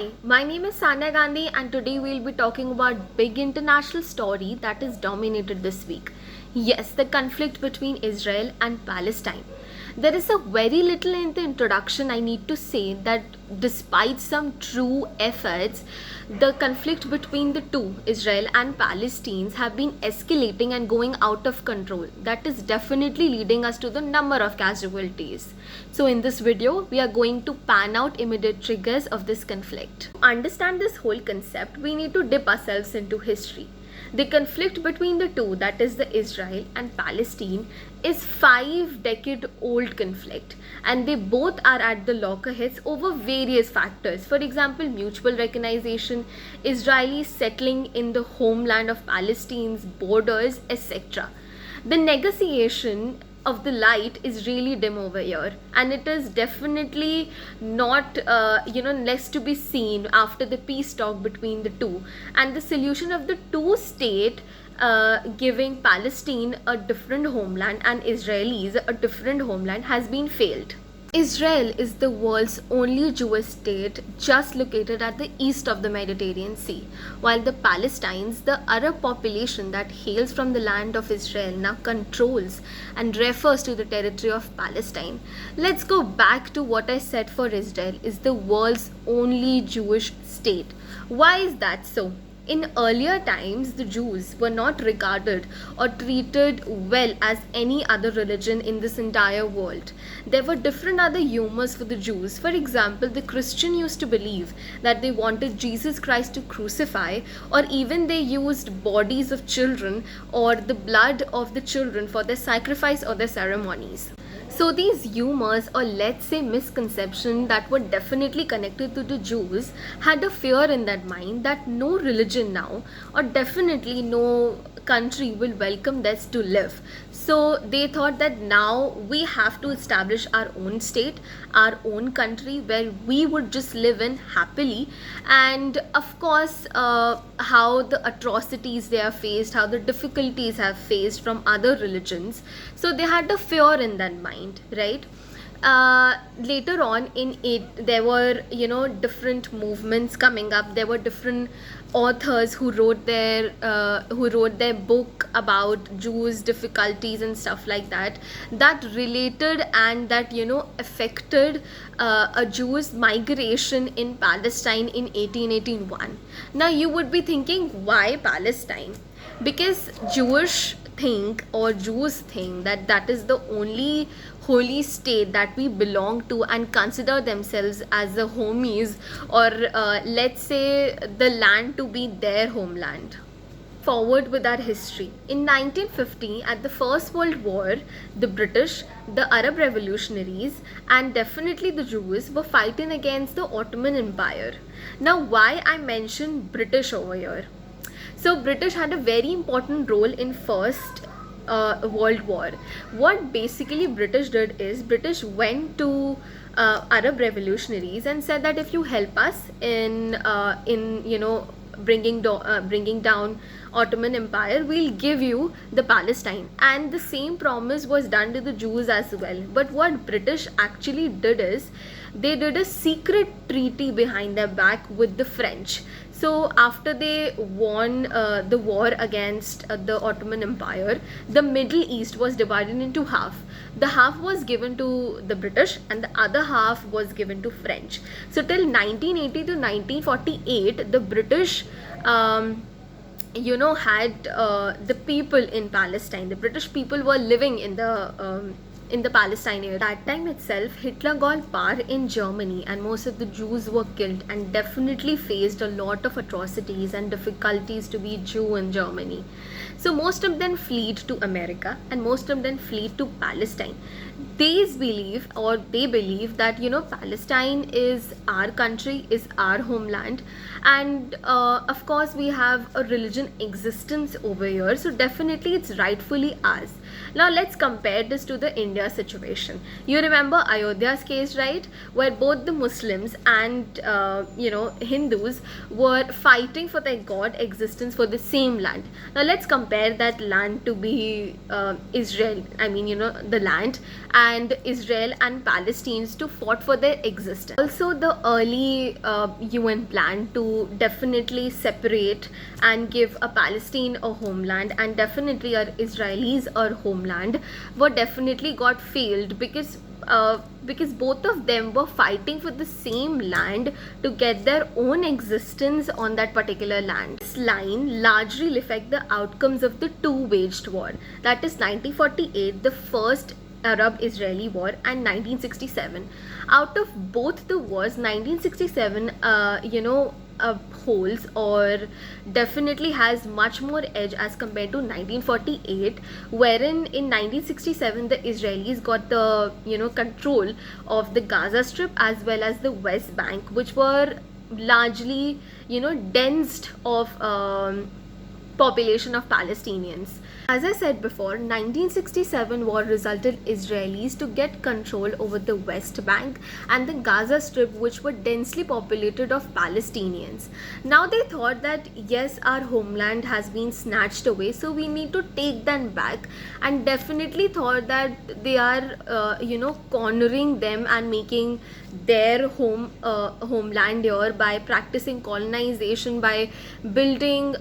Hi, my name is Sanya Gandhi and today we'll be talking about big international story that is dominated this week. Yes, the conflict between Israel and Palestine. There is a very little in the introduction I need to say that despite some true efforts, the conflict between the two, Israel and Palestinians, have been escalating and going out of control. That is definitely leading us to the number of casualties. So in this video, we are going to pan out immediate triggers of this conflict. To understand this whole concept, we need to dip ourselves into history. The conflict between the two, that is the Israel and Palestine, is 5-decade-old conflict, and they both are at the loggerheads over various factors. For example, mutual recognition, Israelis settling in the homeland of Palestine's borders, etc. The negotiation of the light is really dim over here, and it is definitely not less to be seen after the peace talk between the two, and the solution of the two state giving Palestine a different homeland and Israelis a different homeland has been failed. Israel is the world's only Jewish state just located at the east of the Mediterranean Sea, while the Palestinians, the Arab population that hails from the land of Israel, now controls and refers to the territory of Palestine. Let's go back to what I said for Israel is the world's only Jewish state. Why is that so? In earlier times, the Jews were not regarded or treated well as any other religion in this entire world. There were different other humors for the Jews. For example, the Christian used to believe that they wanted Jesus Christ to crucify, or even they used bodies of children or the blood of the children for their sacrifice or their ceremonies. So these humors, or let's say misconception that were definitely connected to the Jews, had a fear in that mind that no religion now, or definitely no country will welcome this to live. So they thought that now we have to establish our own state, our own country where we would just live in happily. And of course, how the atrocities they have faced, how the difficulties have faced from other religions. So they had a fear in that mind, right? Later on in it, there were different movements coming up. There were different authors who wrote their book about Jews difficulties and stuff like that, that related and that affected a Jews migration in Palestine in 1881. Now you would be thinking, why Palestine? Because Jews think that that is the only holy state that we belong to and consider themselves as the homies, or let's say the land to be their homeland. Forward with our history. In 1950, at the First World War, the British, the Arab revolutionaries, and definitely the Jews were fighting against the Ottoman Empire. Now, why I mention British over here? So British had a very important role in First World War. What basically British did is British went to Arab revolutionaries and said that if you help us in bringing down Ottoman Empire, we'll give you the Palestine. And the same promise was done to the Jews as well. But what British actually did is they did a secret treaty behind their back with the French. So after they won the war against the Ottoman Empire, the Middle East was divided into half. The half was given to the British and the other half was given to French. So till 1980 to 1948, the British had the people in Palestine. The British people were living in the Palestine area. That time itself, Hitler got power in Germany and most of the Jews were killed and definitely faced a lot of atrocities and difficulties to be Jew in Germany. So most of them fled to America and most of them fled to Palestine. They believe that Palestine is our country, is our homeland, and of course we have a religion existence over here, so definitely it's rightfully ours. Now let's compare this to the India situation. You remember Ayodhya's case, right, where both the Muslims and Hindus were fighting for their god existence for the same land. Now let's compare that land to be Israel, the land, and and Israel and Palestinians to fought for their existence. Also, the early UN plan to definitely separate and give a Palestine a homeland and definitely a Israelis a homeland were definitely got failed because both of them were fighting for the same land to get their own existence on that particular land. This line largely will affect the outcomes of the two waged war, that is 1948, the first Arab-Israeli war, and 1967. Out of both the wars, 1967 holds or definitely has much more edge as compared to 1948, wherein in 1967 the Israelis got the control of the Gaza Strip as well as the West Bank, which were largely densed of population of Palestinians. As I said before, 1967 war resulted Israelis to get control over the West Bank and the Gaza Strip, which were densely populated of Palestinians. Now they thought that yes, our homeland has been snatched away, so we need to take them back, and definitely thought that they are cornering them and making their homeland here by practicing colonization, by building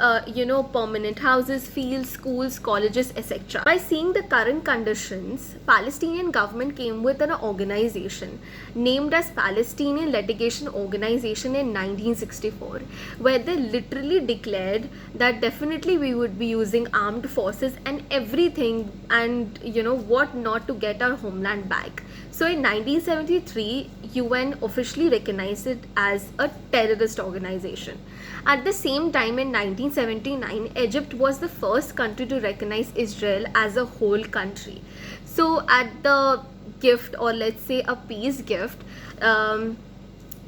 permanent houses, fields, schools, colleges, etc. By seeing the current conditions, Palestinian government came with an organization named as Palestinian Litigation Organization in 1964, where they literally declared that definitely we would be using armed forces and everything and what not to get our homeland back. So in 1973, UN officially recognized it as a terrorist organization. At the same time, in 1979, Egypt was the first country to recognize Israel as a whole country. So at the gift, or let's say a peace gift,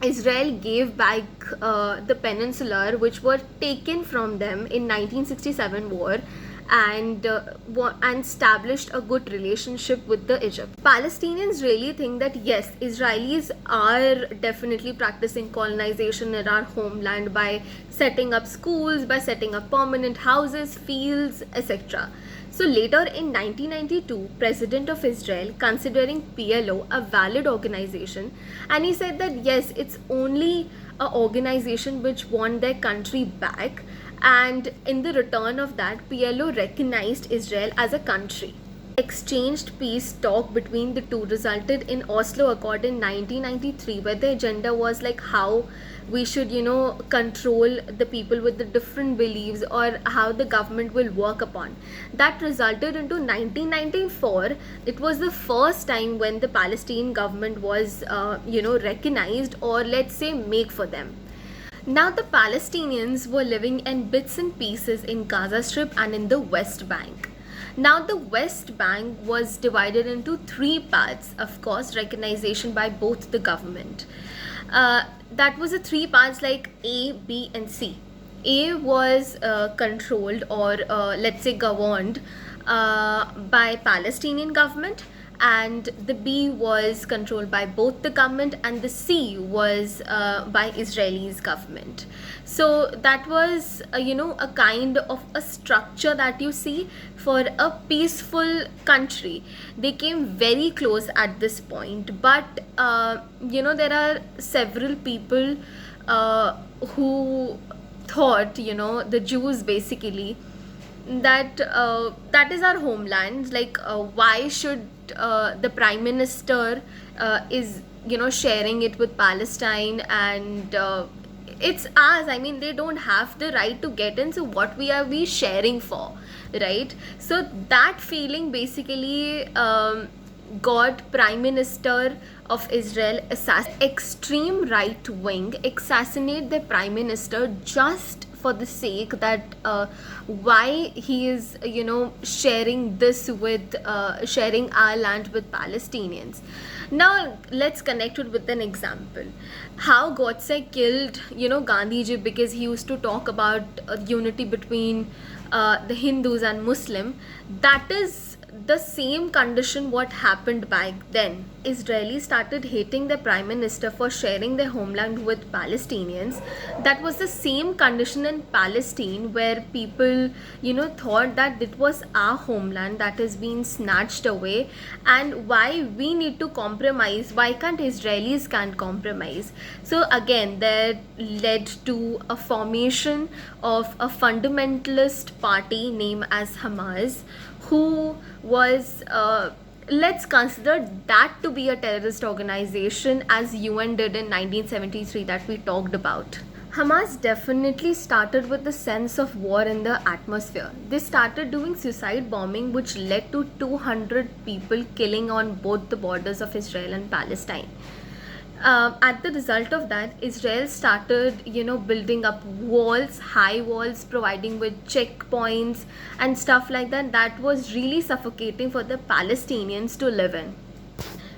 Israel gave back the peninsula which were taken from them in 1967 war, and established a good relationship with the Egypt. Palestinians really think that yes, Israelis are definitely practicing colonization in our homeland by setting up schools, by setting up permanent houses, fields, etc. So later in 1992, President of Israel considering PLO a valid organization, and he said that yes, it's only an organization which want their country back, and in the return of that, PLO recognized Israel as a country. Exchanged peace talk between the two resulted in Oslo Accord in 1993, where the agenda was like how we should control the people with the different beliefs, or how the government will work upon. That resulted into 1994. It was the first time when the Palestinian government was recognized, or let's say make for them. Now the Palestinians were living in bits and pieces in Gaza Strip and in the West Bank. Now the West Bank was divided into three parts, of course, recognition by both the government. That was the three parts like A, B and C. A was controlled, or let's say governed by Palestinian government, and the B was controlled by both the government, and the C was by Israeli's government. So that was a kind of a structure that you see for a peaceful country. They came very close at this point, but there are several people who thought, the Jews basically, that that is our homeland. Like why should the prime minister is sharing it with Palestine, and it's ours. I mean, they don't have the right to get in, so what are we sharing for, right? So that feeling basically got Prime Minister of Israel extreme right wing assassinate the Prime Minister just for the sake that why he is sharing this with sharing our land with Palestinians. Now let's connect it with an example. How Godse killed Gandhiji because he used to talk about unity between the Hindus and Muslim. That is the same condition what happened back then. Israelis started hating their prime minister for sharing their homeland with Palestinians, that was the same condition in Palestine where people, thought that it was our homeland that has been snatched away, and why we need to compromise? Why can't Israelis can't compromise? So again, that led to a formation of a fundamentalist party named as Hamas, who was let's consider that to be a terrorist organization, as UN did in 1973 that we talked about. Hamas definitely started with the sense of war in the atmosphere. They started doing suicide bombing, which led to 200 people killing on both the borders of Israel and Palestine. At the result of that, Israel started, building up walls, high walls, providing with checkpoints and stuff like that. That was really suffocating for the Palestinians to live in.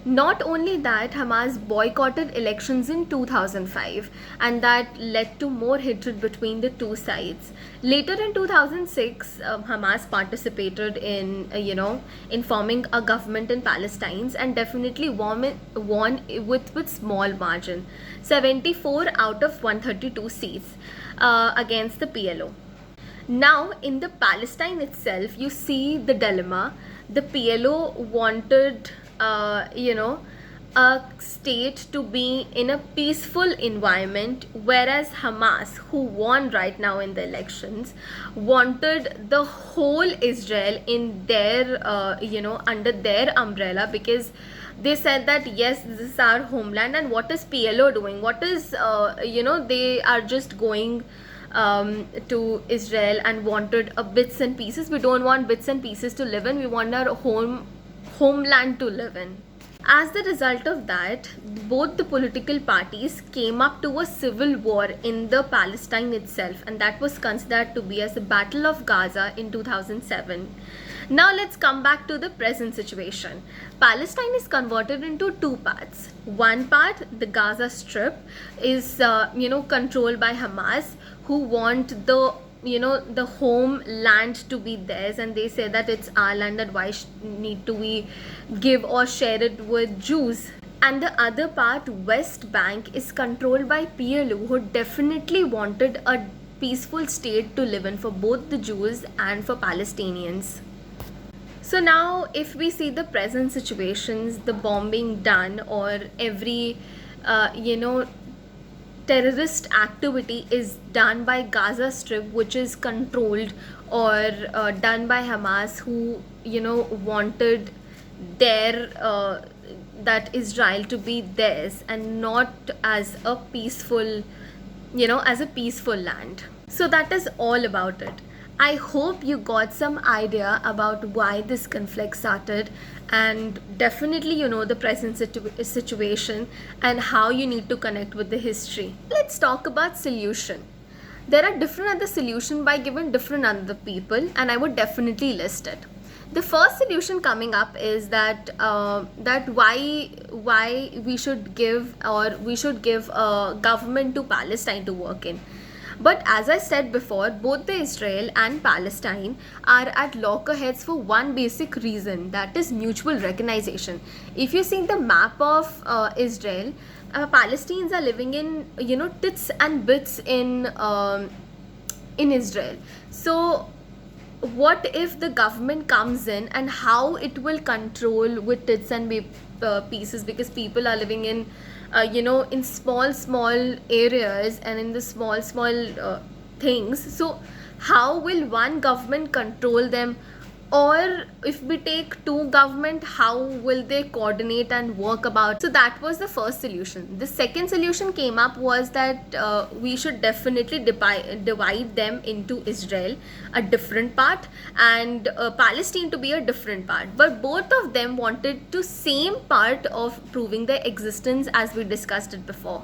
Not only that, Hamas boycotted elections in 2005, and that led to more hatred between the two sides. Later in 2006, Hamas participated in forming a government in Palestine, and definitely won with small margin, 74 out of 132 seats against the PLO. Now, in the Palestine itself, you see the dilemma. The PLO wanted, a state to be in a peaceful environment, whereas Hamas, who won right now in the elections, wanted the whole Israel in their, under their umbrella, because they said that yes, this is our homeland. And what is PLO doing? What is, they are just going to Israel and wanted a bits and pieces. We don't want bits and pieces to live in. We want our homeland to live in. As the result of that, both the political parties came up to a civil war in the Palestine itself, and that was considered to be as the Battle of Gaza in 2007. Now let's come back to the present situation. Palestine is converted into two parts. One part, the Gaza Strip, is controlled by Hamas, who want the homeland to be theirs, and they say that it's our land, that why need to we give or share it with Jews. And the other part, West Bank, is controlled by PLO, who definitely wanted a peaceful state to live in for both the Jews and for Palestinians. So now if we see the present situations, the bombing done, or every terrorist activity is done by Gaza Strip, which is controlled or done by Hamas, who wanted their that Israel to be theirs and not as a peaceful land. So that is all about it. I hope you got some idea about why this conflict started, and definitely the present situation and how you need to connect with the history. Let's talk about solution. There are different other solution by given different other people, and I would definitely list it. The first solution coming up is that why we should give a government to Palestine to work in. But as I said before, both the Israel and Palestine are at loggerheads for one basic reason, that is mutual recognition. If you see the map of Israel, Palestinians are living in tits and bits in Israel. So what if the government comes in, and how it will control with tits and pieces, because people are living in in small areas and in the small things. So how will one government control them? Or if we take two government, how will they coordinate and work about? So that was the first solution. The second solution came up was that we should definitely divide them into Israel, a different part, and Palestine to be a different part. But both of them wanted to same part of proving their existence, as we discussed it before.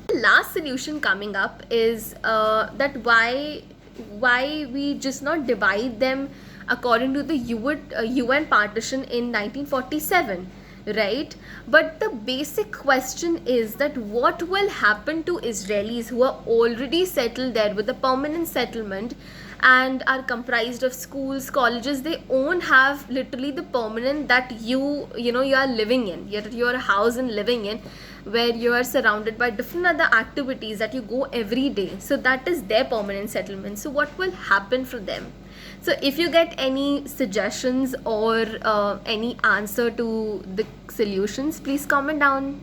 The last solution coming up is that why we just not divide them according to the UN partition in 1947, right? But the basic question is that what will happen to Israelis who are already settled there with a permanent settlement, and are comprised of schools, colleges. They won't have literally the permanent that you are living in, your house and living in, where you are surrounded by different other activities that you go every day. So that is their permanent settlement. So what will happen for them? So if you get any suggestions or any answer to the solutions, please comment down.